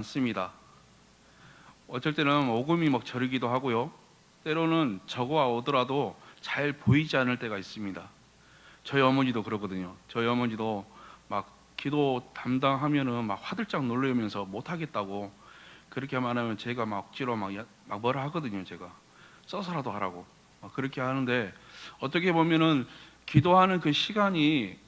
않습니다. 어쩔 때는 오금이 막 저리기도 하고요. 때로는 저거와 오더라도 잘 보이지 않을 때가 있습니다. 저희 어머니도 그러거든요. 저희 어머니도 막 기도 담당하면은 막 화들짝 놀라면서 못하겠다고 그렇게 말하면 제가 막 억지로 막 뭐라 하거든요. 제가 써서라도 하라고 막 그렇게 하는데, 어떻게 보면은 기도하는 그 시간이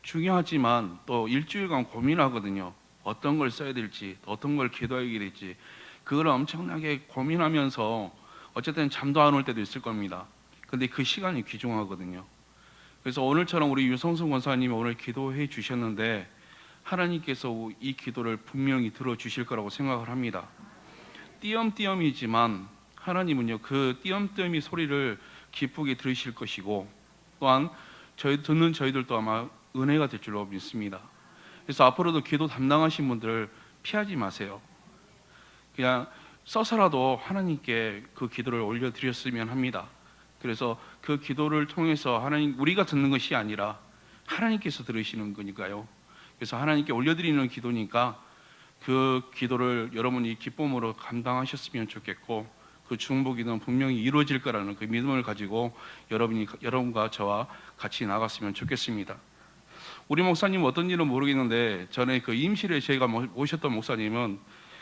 중요하지만 또 일주일간 고민하거든요. 어떤 걸 써야 될지, 어떤 걸 기도해야 될지, 그걸 엄청나게 고민하면서 어쨌든 잠도 안 올 때도 있을 겁니다. 근데 그 시간이 귀중하거든요. 그래서 오늘처럼 우리 유성순 권사님이 오늘 기도해 주셨는데, 하나님께서 이 기도를 분명히 들어주실 거라고 생각을 합니다. 띄엄띄엄이지만 하나님은요, 그 띄엄띄엄이 소리를 기쁘게 들으실 것이고, 또한 듣는 저희들도 아마 은혜가 될 줄로 믿습니다. 그래서 앞으로도 기도 담당하신 분들 피하지 마세요. 그냥 써서라도 하나님께 그 기도를 올려드렸으면 합니다. 그래서 그 기도를 통해서 하나님, 우리가 듣는 것이 아니라 하나님께서 들으시는 거니까요. 그래서 하나님께 올려드리는 기도니까 그 기도를 여러분이 기쁨으로 감당하셨으면 좋겠고, 그 중보기도는 분명히 이루어질 거라는 그 믿음을 가지고 여러분과 저와 같이 나갔으면 좋겠습니다. 우리 목사님 어떤 일은 모르겠는데, 전에 그 임실에 제가 모셨던 목사님은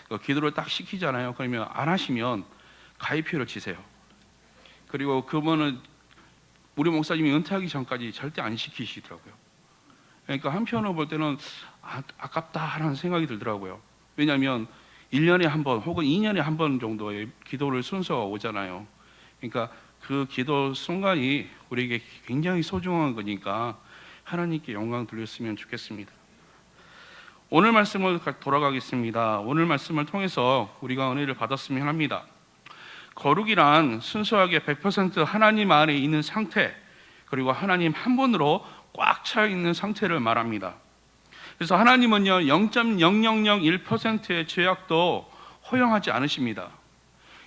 그 기도를 딱 시키잖아요. 그러면 안 하시면 가입표를 치세요. 그리고 그분은 우리 목사님이 은퇴하기 전까지 절대 안 시키시더라고요. 그러니까 한편으로 볼 때는 아깝다 하는 생각이 들더라고요. 왜냐하면 1년에 한 번 혹은 2년에 한 번 정도의 기도를 순서가 오잖아요. 그러니까 그 기도 순간이 우리에게 굉장히 소중한 거니까 하나님께 영광 돌렸으면 좋겠습니다. 오늘 말씀을 돌아가겠습니다. 오늘 말씀을 통해서 우리가 은혜를 받았으면 합니다. 거룩이란 순수하게 100% 하나님 안에 있는 상태, 그리고 하나님 한 분으로 꽉 차 있는 상태를 말합니다. 그래서 하나님은요, 0.0001%의 죄악도 허용하지 않으십니다.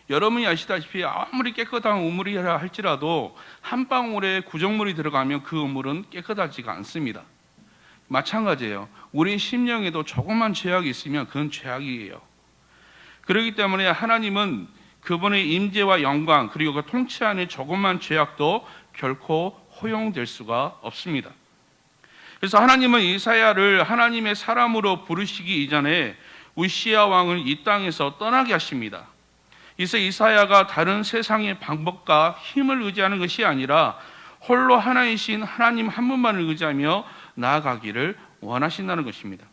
여러분이 아시다시피 아무리 깨끗한 우물이라 할지라도 한 방울의 구정물이 들어가면 그 우물은 깨끗하지가 않습니다. 마찬가지예요. 우리 심령에도 조그만 죄악이 있으면 그건 죄악이에요. 그렇기 때문에 하나님은 그분의 임재와 영광, 그리고 그 통치 안에 조그만 죄악도 결코 허용될 수가 없습니다. 그래서 하나님은 이사야를 하나님의 사람으로 부르시기 이전에 우시야 왕을 이 땅에서 떠나게 하십니다. 이서 이사야가 다른 세상의 방법과 힘을 의지하는 것이 아니라 홀로 하나이신 하나님 한 분만을 의지하며 나아가기를 원하신다는 것입니다.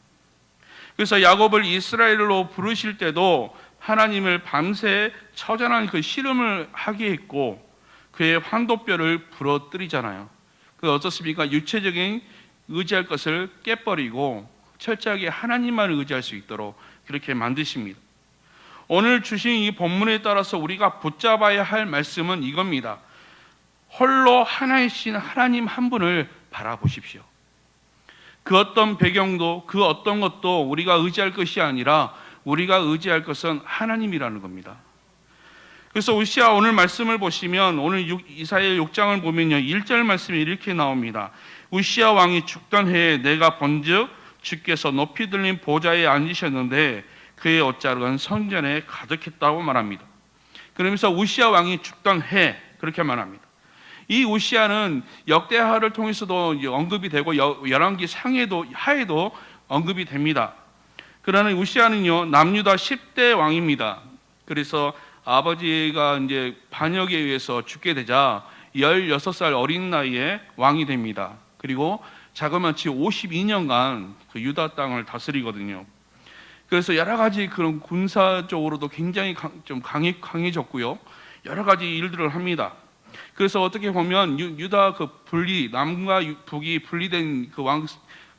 그래서 야곱을 이스라엘로 부르실 때도 하나님을 밤새 처절한 그 씨름을 하게 했고, 그의 환도뼈를 부러뜨리잖아요. 그 어떻습니까? 육체적인 의지할 것을 깨버리고 철저하게 하나님만 의지할 수 있도록 그렇게 만드십니다. 오늘 주신 이 본문에 따라서 우리가 붙잡아야 할 말씀은 이겁니다. 홀로 하나이신 하나님 한 분을 바라보십시오. 그 어떤 배경도 그 어떤 것도 우리가 의지할 것이 아니라 우리가 의지할 것은 하나님이라는 겁니다. 그래서 우시야 오늘 말씀을 보시면, 오늘 이사야 6장을 보면요, 1절 말씀이 이렇게 나옵니다. 우시야 왕이 죽던 해에 내가 본즉 주께서 높이 들린 보좌에 앉으셨는데 그의 옷자락은 성전에 가득했다고 말합니다. 그러면서 우시야 왕이 죽던 해, 그렇게 말합니다. 이 우시야는 역대하를 통해서도 언급이 되고 열왕기 상에도 하에도 언급이 됩니다. 그러나 우시야는요, 남유다 10대 왕입니다. 그래서 아버지가 이제 반역에 의해서 죽게 되자 16살 어린 나이에 왕이 됩니다. 그리고 자그마치 52년간 그 유다 땅을 다스리거든요. 그래서 여러 가지 그런 군사적으로도 굉장히 좀 강해졌고요. 여러 가지 일들을 합니다. 그래서 어떻게 보면 유다 그 분리, 남과 북이 분리된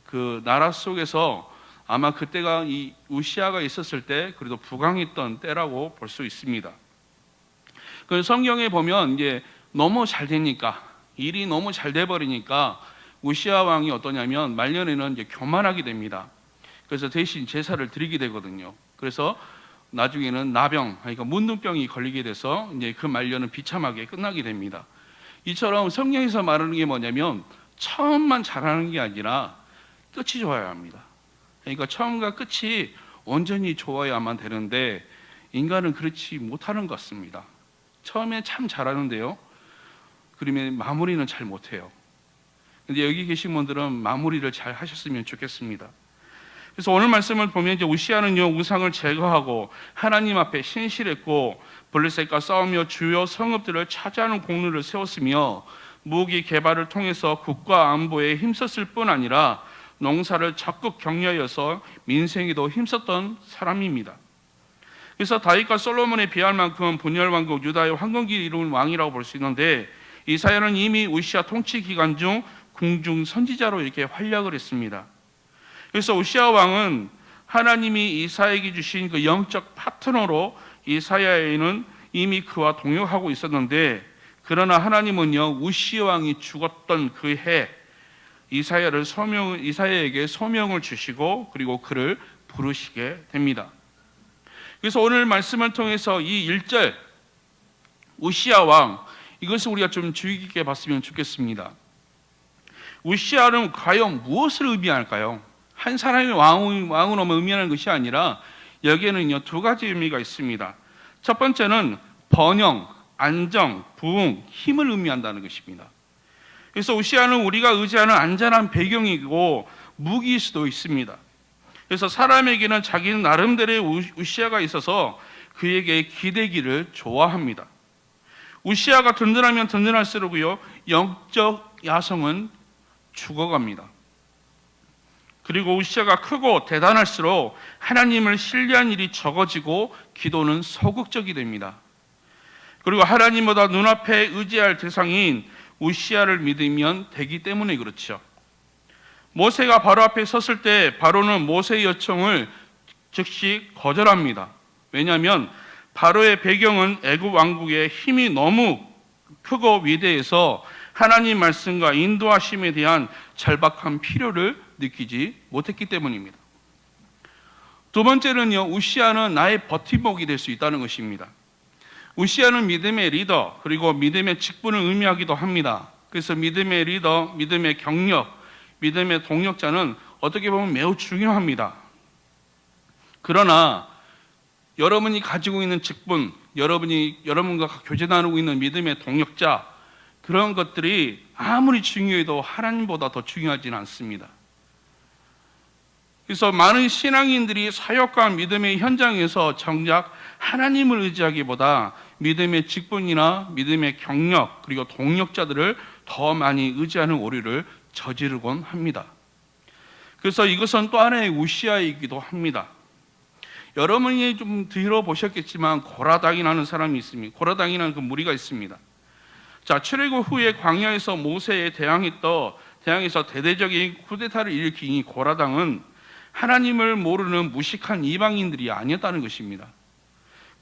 그 나라 속에서 아마 그때가 이 우시야가 있었을 때 그래도 부강했던 때라고 볼 수 있습니다. 그 성경에 보면 이제 너무 잘 되니까, 일이 너무 잘 돼 버리니까 우시야 왕이 어떠냐면 말년에는 이제 교만하게 됩니다. 그래서 대신 제사를 드리게 되거든요. 그래서 나중에는 나병, 그러니까 문둥병이 걸리게 돼서 이제 그 말년은 비참하게 끝나게 됩니다. 이처럼 성경에서 말하는 게 뭐냐면 처음만 잘하는 게 아니라 끝이 좋아야 합니다. 그러니까 처음과 끝이 온전히 좋아야만 되는데 인간은 그렇지 못하는 것 같습니다. 처음에 참 잘하는데요, 그러면 마무리는 잘 못해요. 근데 여기 계신 분들은 마무리를 잘 하셨으면 좋겠습니다. 그래서 오늘 말씀을 보면 이제 우시아는요, 우상을 제거하고 하나님 앞에 신실했고 블레셋과 싸우며 주요 성읍들을 차지하는 공로를 세웠으며 무기 개발을 통해서 국가 안보에 힘썼을 뿐 아니라 농사를 적극 격려하여서 민생에도 힘썼던 사람입니다. 그래서 다윗과 솔로몬에 비할 만큼 분열 왕국 유다의 황건기를 이룬 왕이라고 볼 수 있는데, 이사야는 이미 우시아 통치 기간 중 궁중 선지자로 이렇게 활약을 했습니다. 그래서 우시아 왕은 하나님이 이사야에게 주신 그 영적 파트너로 이사야에는 이미 그와 동역하고 있었는데, 그러나 하나님은요, 우시아 왕이 죽었던 그 해 이사야에게 소명을 주시고 그리고 그를 부르시게 됩니다. 그래서 오늘 말씀을 통해서 이 1절 우시아 왕, 이것을 우리가 좀 주의 깊게 봤으면 좋겠습니다. 우시아는 과연 무엇을 의미할까요? 한 사람이 왕으로만 의미하는 것이 아니라 여기에는요, 두 가지 의미가 있습니다. 첫 번째는 번영, 안정, 부흥, 힘을 의미한다는 것입니다. 그래서 우시아는 우리가 의지하는 안전한 배경이고 무기일 수도 있습니다. 그래서 사람에게는 자기는 나름대로의 우시아가 있어서 그에게 기대기를 좋아합니다. 우시아가 든든하면 든든할수록요, 영적 야성은 죽어갑니다. 그리고 우시아가 크고 대단할수록 하나님을 신뢰한 일이 적어지고 기도는 소극적이 됩니다. 그리고 하나님보다 눈앞에 의지할 대상인 우시아를 믿으면 되기 때문에 그렇죠. 모세가 바로 앞에 섰을 때 바로는 모세의 요청을 즉시 거절합니다. 왜냐하면 바로의 배경은 애굽 왕국의 힘이 너무 크고 위대해서 하나님 말씀과 인도하심에 대한 절박한 필요를 느끼지 못했기 때문입니다. 두 번째는요, 우시아는 나의 버팀목이 될 수 있다는 것입니다. 우시아는 믿음의 리더 그리고 믿음의 직분을 의미하기도 합니다. 그래서 믿음의 리더, 믿음의 경력, 믿음의 동력자는 어떻게 보면 매우 중요합니다. 그러나 여러분이 가지고 있는 직분, 여러분과 교제 나누고 있는 믿음의 동력자, 그런 것들이 아무리 중요해도 하나님보다 더 중요하지는 않습니다. 그래서 많은 신앙인들이 사역과 믿음의 현장에서 정작 하나님을 의지하기보다 믿음의 직분이나 믿음의 경력 그리고 동력자들을 더 많이 의지하는 오류를 저지르곤 합니다. 그래서 이것은 또 하나의 우시아이기도 합니다. 여러분이 좀 들어보셨겠지만 고라당이라는 사람이 있습니다. 고라당이라는 그 무리가 있습니다. 자, 출애굽 후에 광야에서 모세에 대항해서 대대적인 쿠데타를 일으킨 이 고라당은 하나님을 모르는 무식한 이방인들이 아니었다는 것입니다.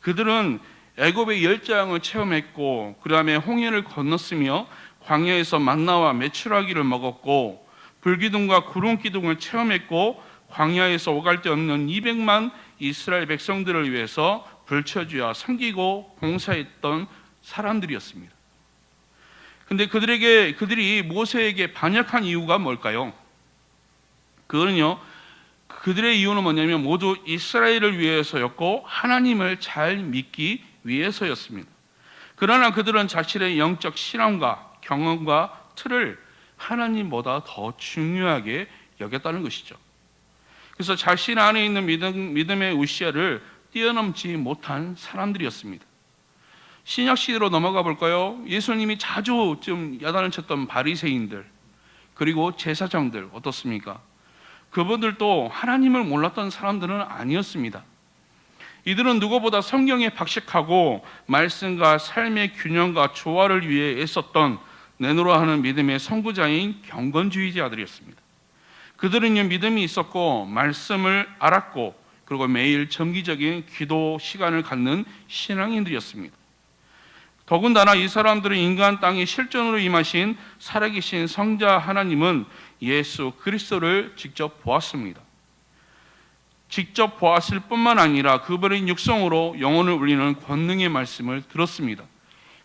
그들은 애굽의 열장을 체험했고 그 다음에 홍해를 건넜으며 광야에서 만나와 메추라기를 먹었고 불기둥과 구름기둥을 체험했고 광야에서 오갈 데 없는 200만 이스라엘 백성들을 위해서 불처주와 섬기고 봉사했던 사람들이었습니다. 근데 그들이 모세에게 반역한 이유가 뭘까요? 그들의 이유는 뭐냐면 모두 이스라엘을 위해서였고 하나님을 잘 믿기 위해서였습니다. 그러나 그들은 자신의 영적 신앙과 경험과 틀을 하나님보다 더 중요하게 여겼다는 것이죠. 그래서 자신 안에 있는 믿음의 우시아를 뛰어넘지 못한 사람들이었습니다. 신약 시대로 넘어가 볼까요? 예수님이 자주 좀 야단을 쳤던 바리새인들 그리고 제사장들 어떻습니까? 그분들도 하나님을 몰랐던 사람들은 아니었습니다. 이들은 누구보다 성경에 박식하고 말씀과 삶의 균형과 조화를 위해 애썼던 내노라 하는 믿음의 선구자인 경건주의자들이었습니다. 그들은요, 믿음이 있었고 말씀을 알았고 그리고 매일 정기적인 기도 시간을 갖는 신앙인들이었습니다. 더군다나 이 사람들은 인간 땅에 실존으로 임하신 살아계신 성자 하나님은 예수 그리스도를 직접 보았습니다. 직접 보았을 뿐만 아니라 그분의 육성으로 영혼을 울리는 권능의 말씀을 들었습니다.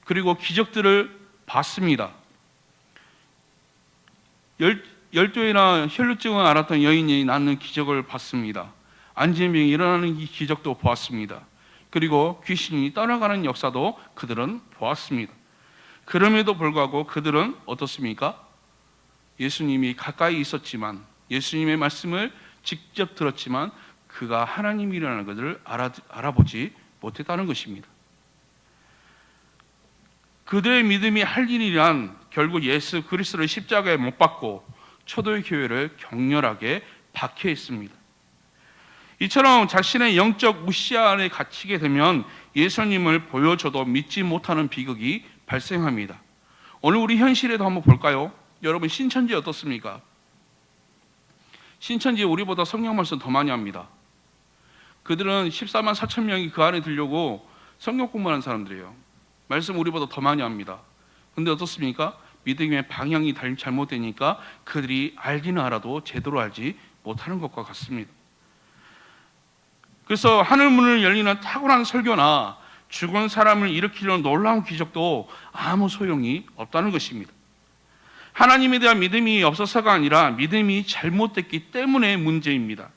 그리고 기적들을 봤습니다. 열조이나 혈루증을 앓았던 여인이 낳는 기적을 봤습니다. 안진병이 일어나는 기적도 보았습니다. 그리고 귀신이 떠나가는 역사도 그들은 보았습니다. 그럼에도 불구하고 그들은 어떻습니까? 예수님이 가까이 있었지만, 예수님의 말씀을 직접 들었지만 그가 하나님이라는 것을 알아보지 못했다는 것입니다. 그들의 믿음이 할 일이란 결국 예수 그리스도를 십자가에 못 박고 초대의 교회를 격렬하게 박해했습니다. 이처럼 자신의 영적 무시아 안에 갇히게 되면 예수님을 보여줘도 믿지 못하는 비극이 발생합니다. 오늘 우리 현실에도 한번 볼까요? 여러분, 신천지 어떻습니까? 신천지 우리보다 성경 말씀 더 많이 합니다. 그들은 14만 4천 명이 그 안에 들려고 성경 공부하는 사람들이에요. 말씀 우리보다 더 많이 합니다. 근데 어떻습니까? 믿음의 방향이 잘못되니까 그들이 알기는 알아도 제대로 알지 못하는 것과 같습니다. 그래서 하늘문을 열리는 탁월한 설교나 죽은 사람을 일으키려는 놀라운 기적도 아무 소용이 없다는 것입니다. 하나님에 대한 믿음이 없어서가 아니라 믿음이 잘못됐기 때문에 문제입니다.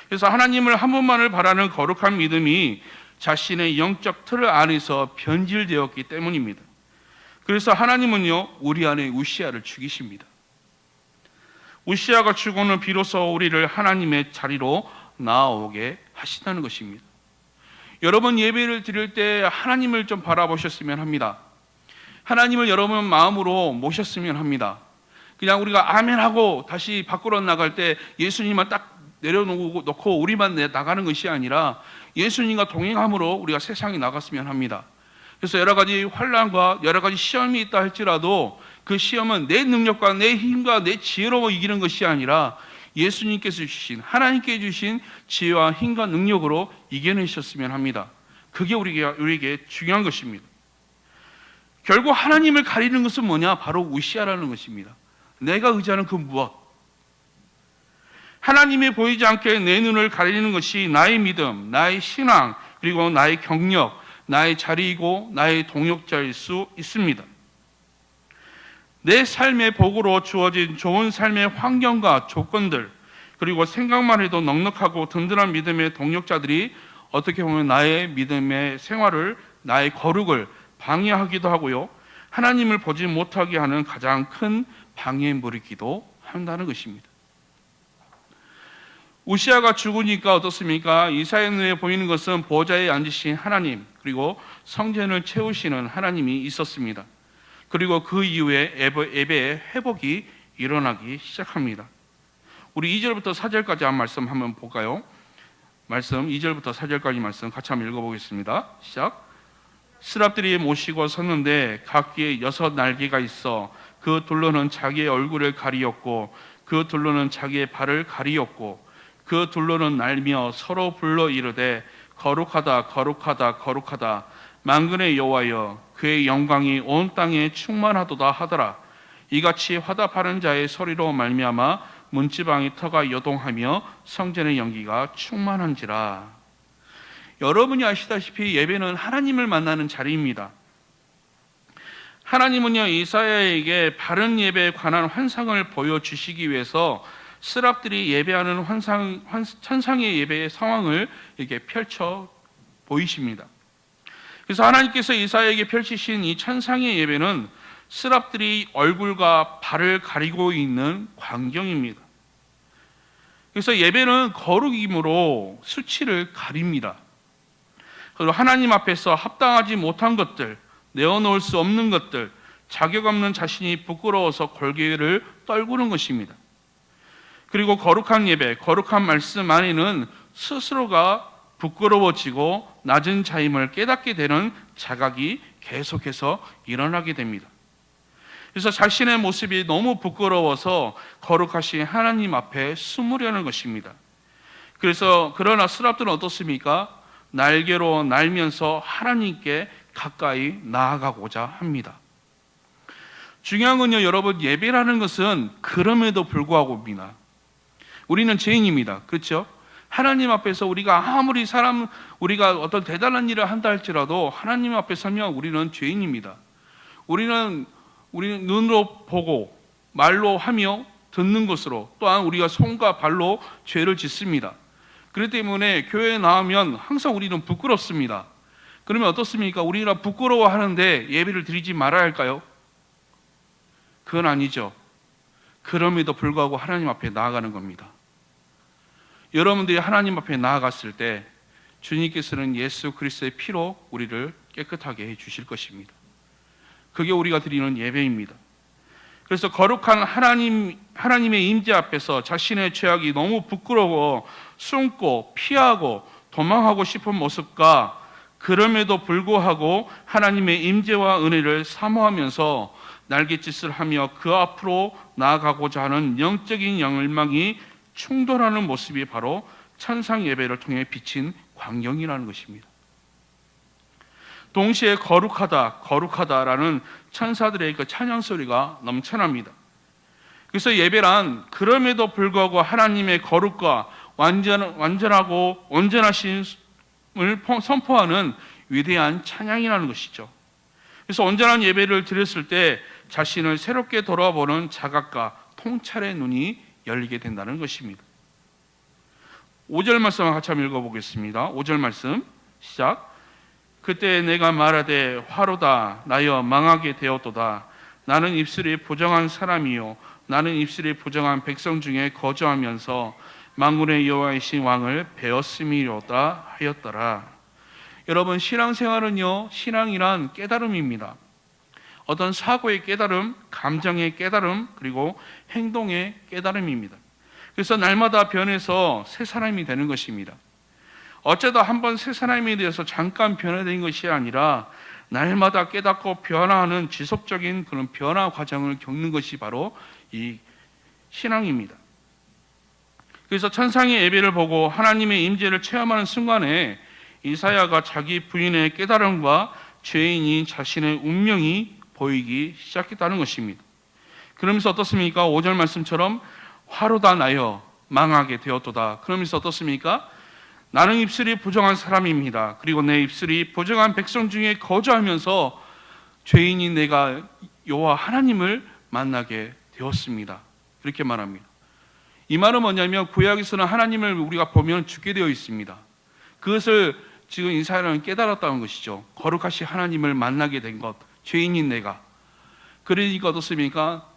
그래서 하나님을 한 분만을 바라는 거룩한 믿음이 자신의 영적 틀 안에서 변질되었기 때문입니다. 그래서 하나님은요, 우리 안에 우시아를 죽이십니다. 우시아가 죽고는 비로소 우리를 하나님의 자리로 나아오게 하신다는 것입니다. 여러분, 예배를 드릴 때 하나님을 좀 바라보셨으면 합니다. 하나님을 여러분 마음으로 모셨으면 합니다. 그냥 우리가 아멘하고 다시 밖으로 나갈 때 예수님만 딱 내려놓고 우리만 나가는 것이 아니라 예수님과 동행함으로 우리가 세상에 나갔으면 합니다. 그래서 여러 가지 환난과 여러 가지 시험이 있다 할지라도 그 시험은 내 능력과 내 힘과 내 지혜로 이기는 것이 아니라 예수님께서 주신, 하나님께 주신 지혜와 힘과 능력으로 이겨내셨으면 합니다. 그게 우리에게 중요한 것입니다. 결국 하나님을 가리는 것은 뭐냐? 바로 우시아라는 것입니다. 내가 의지하는 그 무엇? 하나님이 보이지 않게 내 눈을 가리는 것이 나의 믿음, 나의 신앙, 그리고 나의 경력, 나의 자리이고 나의 동역자일 수 있습니다. 내 삶의 복으로 주어진 좋은 삶의 환경과 조건들, 그리고 생각만 해도 넉넉하고 든든한 믿음의 동역자들이 어떻게 보면 나의 믿음의 생활을, 나의 거룩을 방해하기도 하고요, 하나님을 보지 못하게 하는 가장 큰 방해물이기도 한다는 것입니다. 우시아가 죽으니까 어떻습니까? 이사야 눈에 보이는 것은 보좌에 앉으신 하나님, 그리고 성전을 채우시는 하나님이 있었습니다. 그리고 그 이후에 예배의 회복이 일어나기 시작합니다. 우리 2절부터 4절까지 한 말씀 한번 볼까요? 말씀 2절부터 4절까지 말씀 같이 한번 읽어보겠습니다. 시작. 스랍들이 모시고 섰는데 각기에 6 날개가 있어 그 둘로는 자기의 얼굴을 가리었고 그 둘로는 자기의 발을 가리었고 그 둘로는 날며 서로 불러 이르되 거룩하다 거룩하다 거룩하다 만군의 여호와여, 그의 영광이 온 땅에 충만하도다 하더라. 이같이 화답하는 자의 소리로 말미암아 문지방의 터가 요동하며 성전의 연기가 충만한지라. 여러분이 아시다시피 예배는 하나님을 만나는 자리입니다. 하나님은요, 이사야에게 바른 예배에 관한 환상을 보여주시기 위해서 스랍들이 예배하는 천상의 예배의 상황을 이렇게 펼쳐 보이십니다. 그래서 하나님께서 이사야에게 펼치신 이 천상의 예배는 스랍들이 얼굴과 발을 가리고 있는 광경입니다. 그래서 예배는 거룩이므로 수치를 가립니다. 그리고 하나님 앞에서 합당하지 못한 것들, 내어놓을 수 없는 것들, 자격 없는 자신이 부끄러워서 골개를 떨구는 것입니다. 그리고 거룩한 예배, 거룩한 말씀 안에는 스스로가 부끄러워지고 낮은 자임을 깨닫게 되는 자각이 계속해서 일어나게 됩니다. 그래서 자신의 모습이 너무 부끄러워서 거룩하신 하나님 앞에 숨으려는 것입니다. 그러나 스랍들은 어떻습니까? 날개로 날면서 하나님께 가까이 나아가고자 합니다. 중요한 건요, 여러분, 예배라는 것은 그럼에도 불구하고입니다. 우리는 죄인입니다. 그렇죠? 하나님 앞에서 우리가 아무리 우리가 어떤 대단한 일을 한다 할지라도 하나님 앞에 서면 우리는 죄인입니다. 우리는 눈으로 보고 말로 하며 듣는 것으로 또한 우리가 손과 발로 죄를 짓습니다. 그렇기 때문에 교회에 나오면 항상 우리는 부끄럽습니다. 그러면 어떻습니까? 우리가 부끄러워하는데 예배를 드리지 말아야 할까요? 그건 아니죠. 그럼에도 불구하고 하나님 앞에 나아가는 겁니다. 여러분들이 하나님 앞에 나아갔을 때 주님께서는 예수 그리스도의 피로 우리를 깨끗하게 해 주실 것입니다. 그게 우리가 드리는 예배입니다. 그래서 거룩한 하나님의 임재 앞에서 자신의 죄악이 너무 부끄러워 숨고 피하고 도망하고 싶은 모습과 그럼에도 불구하고 하나님의 임재와 은혜를 사모하면서 날갯짓을 하며 그 앞으로 나아가고자 하는 영적인 열망이 충돌하는 모습이 바로 찬상 예배를 통해 비친 광경이라는 것입니다. 동시에 거룩하다, 거룩하다라는 천사들의 그 찬양 소리가 넘쳐납니다. 그래서 예배란 그럼에도 불구하고 하나님의 거룩과 완전하고 온전하심을 선포하는 위대한 찬양이라는 것이죠. 그래서 온전한 예배를 드렸을 때 자신을 새롭게 돌아보는 자각과 통찰의 눈이 열리게 된다는 것입니다. 5절 말씀을 같이 한번 읽어보겠습니다. 5절 말씀 시작. 그때 내가 말하되 화로다 나여 망하게 되었도다. 나는 입술이 부정한 사람이요 나는 입술이 부정한 백성 중에 거주하면서 만군의 여호와이신 왕을 배웠음이로다 하였더라. 여러분, 신앙생활은요, 신앙이란 깨달음입니다. 어떤 사고의 깨달음, 감정의 깨달음, 그리고 행동의 깨달음입니다. 그래서 날마다 변해서 새 사람이 되는 것입니다. 어쩌다 한번 새 사람에 대해서 잠깐 변화된 것이 아니라 날마다 깨닫고 변화하는 지속적인 그런 변화 과정을 겪는 것이 바로 이 신앙입니다. 그래서 천상의 예배를 보고 하나님의 임재를 체험하는 순간에 이사야가 자기 부인의 깨달음과 죄인인 자신의 운명이 보이기 시작했다는 것입니다. 그러면서 어떻습니까? 5절 말씀처럼 화로다 나여 망하게 되었도다. 그러면서 어떻습니까? 나는 입술이 부정한 사람입니다. 그리고 내 입술이 부정한 백성 중에 거주하면서 죄인인 내가 여호와 하나님을 만나게 되었습니다. 그렇게 말합니다. 이 말은 뭐냐면 구약에서는 하나님을 우리가 보면 죽게 되어 있습니다. 그것을 지금 이사야는 깨달았다는 것이죠. 거룩하신 하나님을 만나게 된 것, 죄인인 내가. 그러니까 어떻습니까?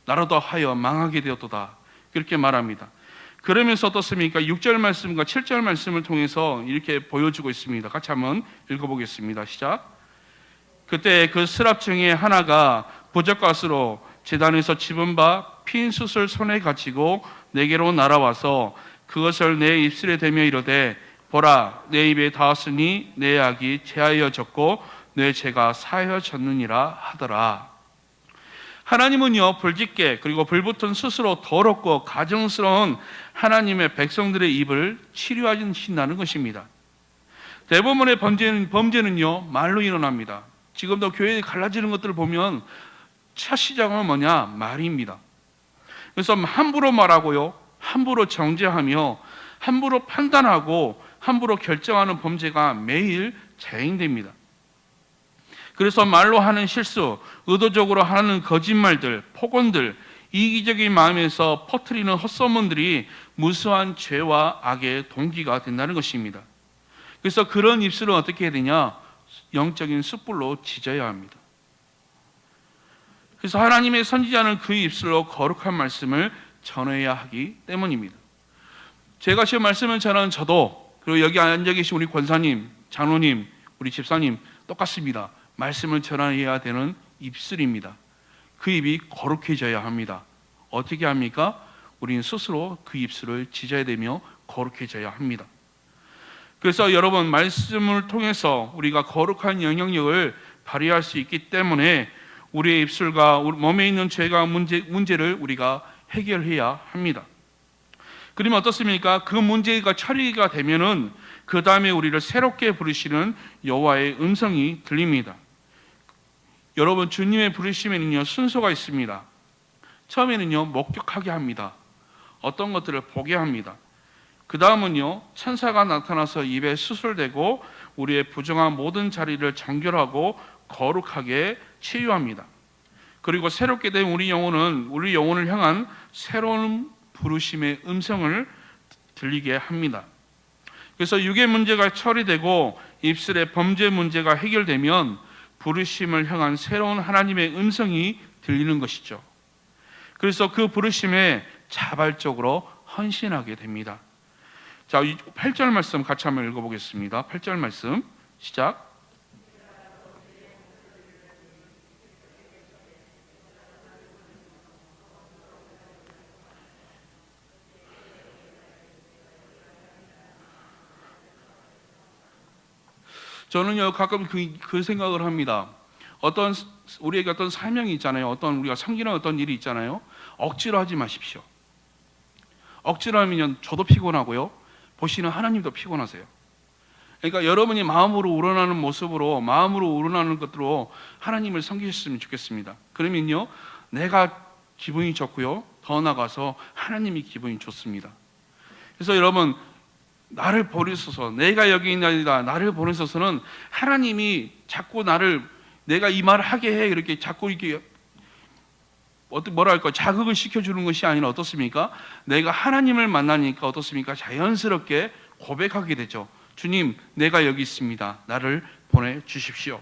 나로도 하여 망하게 되었도다. 그렇게 말합니다. 그러면서 어떻습니까? 6절 말씀과 7절 말씀을 통해서 이렇게 보여주고 있습니다. 같이 한번 읽어보겠습니다. 시작. 그때 그 스랍 중에 하나가 부적갓으로 제단에서 집은 바 핀 숯을 손에 가지고 내게로 날아와서 그것을 내 입술에 대며 이르되 보라 내 입에 닿았으니 내 악이 제하여졌고 내 죄가 사하여졌느니라 하더라. 하나님은요 불짓게 그리고 불붙은 숯으로 더럽고 가증스러운 하나님의 백성들의 입을 치료하신다는 것입니다. 대부분의 범죄는요 말로 일어납니다. 지금도 교회에 갈라지는 것들을 보면 첫 시작은 뭐냐? 말입니다. 그래서 함부로 말하고요, 함부로 정죄하며 함부로 판단하고 함부로 결정하는 범죄가 매일 자행됩니다. 그래서 말로 하는 실수, 의도적으로 하는 거짓말들, 폭언들, 이기적인 마음에서 퍼뜨리는 헛소문들이 무수한 죄와 악의 동기가 된다는 것입니다. 그래서 그런 입술은 어떻게 해야 되냐? 영적인 숯불로 지져야 합니다. 그래서 하나님의 선지자는 그 입술로 거룩한 말씀을 전해야 하기 때문입니다. 제가 지금 말씀을 전하는 저도, 그리고 여기 앉아 계신 우리 권사님, 장로님, 우리 집사님 똑같습니다. 말씀을 전해야 되는 입술입니다. 그 입이 거룩해져야 합니다. 어떻게 합니까? 우리는 스스로 그 입술을 지져야 되며 거룩해져야 합니다. 그래서 여러분, 말씀을 통해서 우리가 거룩한 영향력을 발휘할 수 있기 때문에 우리의 입술과 우리 몸에 있는 죄가 문제를 우리가 해결해야 합니다. 그러면 어떻습니까? 그 문제가 처리가 되면은 그 다음에 우리를 새롭게 부르시는 여호와의 음성이 들립니다. 여러분, 주님의 부르심에는요 순서가 있습니다. 처음에는요 목격하게 합니다. 어떤 것들을 보게 합니다. 그 다음은요 천사가 나타나서 입에 숯을 대고 우리의 부정한 모든 자리를 정결하고 거룩하게 치유합니다. 그리고 새롭게 된 우리 영혼을 향한 새로운 부르심의 음성을 들리게 합니다. 그래서 육의 문제가 처리되고 입술의 범죄 문제가 해결되면 부르심을 향한 새로운 하나님의 음성이 들리는 것이죠. 그래서 그 부르심에 자발적으로 헌신하게 됩니다. 자, 8절 말씀 같이 한번 읽어보겠습니다. 8절 말씀 시작. 저는요 가끔 그 생각을 합니다. 우리에게 어떤 사명이 있잖아요. 우리가 섬기는 어떤 일이 있잖아요. 억지로 하지 마십시오. 억지로 하면 저도 피곤하고요. 보시는 하나님도 피곤하세요. 그러니까 여러분이 마음으로 우러나는 모습으로, 마음으로 우러나는 것으로 하나님을 섬기셨으면 좋겠습니다. 그러면요 내가 기분이 좋고요, 더 나아가서 하나님이 기분이 좋습니다. 그래서 여러분, 나를 버리소서, 내가 여기 있나이다, 나를 보내소서는 하나님이 자꾸 내가 이 말을 하게 해, 이렇게 자꾸 이렇게 뭐랄까 자극을 시켜주는 것이 아니라 어떻습니까? 내가 하나님을 만나니까 어떻습니까? 자연스럽게 고백하게 되죠. 주님, 내가 여기 있습니다. 나를 보내주십시오.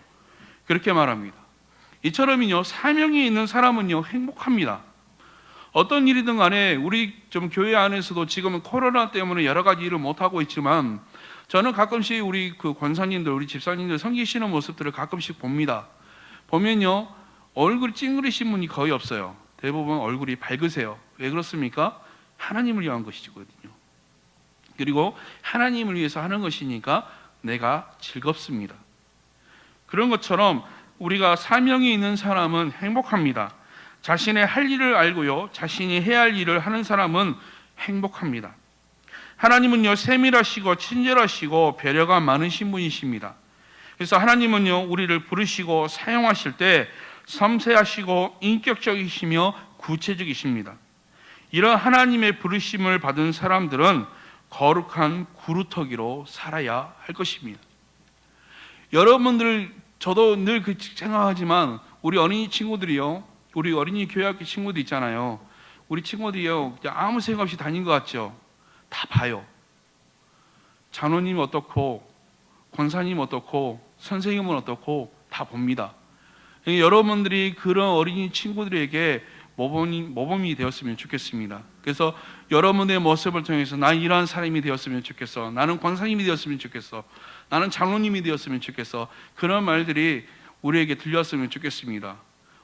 그렇게 말합니다. 이처럼요 사명이 있는 사람은요 행복합니다. 어떤 일이든 간에 우리 좀 교회 안에서도 지금은 코로나 때문에 여러 가지 일을 못하고 있지만 저는 가끔씩 우리 그 권사님들, 우리 집사님들 섬기시는 모습들을 가끔씩 봅니다. 보면요 얼굴이 찡그리신 분이 거의 없어요. 대부분 얼굴이 밝으세요. 왜 그렇습니까? 하나님을 위한 것이거든요. 그리고 하나님을 위해서 하는 것이니까 내가 즐겁습니다. 그런 것처럼 우리가 사명이 있는 사람은 행복합니다. 자신의 할 일을 알고요, 자신이 해야 할 일을 하는 사람은 행복합니다. 하나님은요 세밀하시고 친절하시고 배려가 많으신 분이십니다. 그래서 하나님은요 우리를 부르시고 사용하실 때 섬세하시고 인격적이시며 구체적이십니다. 이런 하나님의 부르심을 받은 사람들은 거룩한 구루터기로 살아야 할 것입니다. 여러분들, 저도 늘 그 생각하지만 우리 어린이 친구들이요, 우리 어린이 교회학교 친구들 있잖아요. 우리 친구들이요 아무 생각 없이 다닌 것 같죠? 다 봐요. 장로님 어떻고, 권사님 어떻고, 선생님은 어떻고 다 봅니다. 여러분들이 그런 어린이 친구들에게 모범이 되었으면 좋겠습니다. 그래서 여러분의 모습을 통해서 난 이러한 사람이 되었으면 좋겠어, 나는 권사님이 되었으면 좋겠어, 나는 장로님이 되었으면 좋겠어, 그런 말들이 우리에게 들렸으면 좋겠습니다.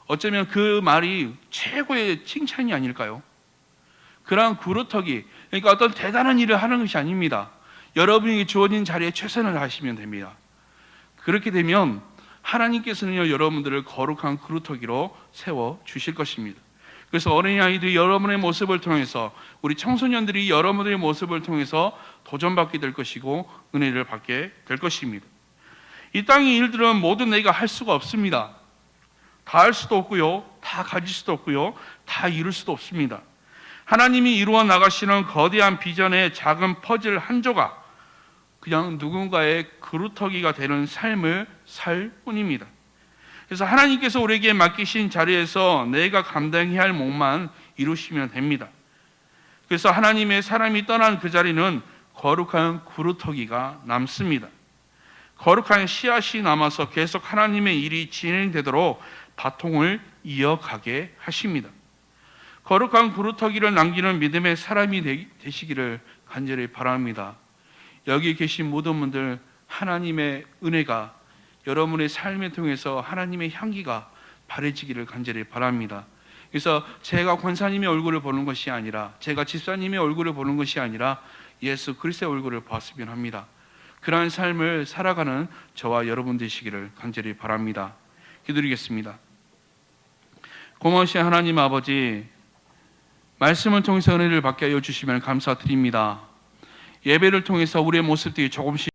어쩌면 그 말이 최고의 칭찬이 아닐까요? 그러한 구루터기, 그러니까 어떤 대단한 일을 하는 것이 아닙니다. 여러분에게 주어진 자리에 최선을 다하시면 됩니다. 그렇게 되면 하나님께서는요 여러분들을 거룩한 구루터기로 세워 주실 것입니다. 그래서 어린아이들이 여러분의 모습을 통해서, 우리 청소년들이 여러분의 모습을 통해서 도전받게 될 것이고 은혜를 받게 될 것입니다. 이 땅의 일들은 모두 내가 할 수가 없습니다. 다 할 수도 없고요, 다 가질 수도 없고요, 다 이룰 수도 없습니다. 하나님이 이루어 나가시는 거대한 비전의 작은 퍼즐 한 조각, 그냥 누군가의 그루터기가 되는 삶을 살 뿐입니다. 그래서 하나님께서 우리에게 맡기신 자리에서 내가 감당해야 할 몫만 이루시면 됩니다. 그래서 하나님의 사람이 떠난 그 자리는 거룩한 그루터기가 남습니다. 거룩한 씨앗이 남아서 계속 하나님의 일이 진행되도록 바통을 이어가게 하십니다. 거룩한 그루터기를 남기는 믿음의 사람이 되시기를 간절히 바랍니다. 여기 계신 모든 분들, 하나님의 은혜가 여러분의 삶을 통해서 하나님의 향기가 바래지기를 간절히 바랍니다. 그래서 제가 권사님의 얼굴을 보는 것이 아니라, 제가 집사님의 얼굴을 보는 것이 아니라 예수 그리스도의 얼굴을 보았으면 합니다. 그러한 삶을 살아가는 저와 여러분 되시기를 간절히 바랍니다. 기도드리겠습니다. 고마우신 하나님 아버지, 말씀을 통해서 은혜를 받게 하여 주시면 감사드립니다. 예배를 통해서 우리의 모습들이 조금씩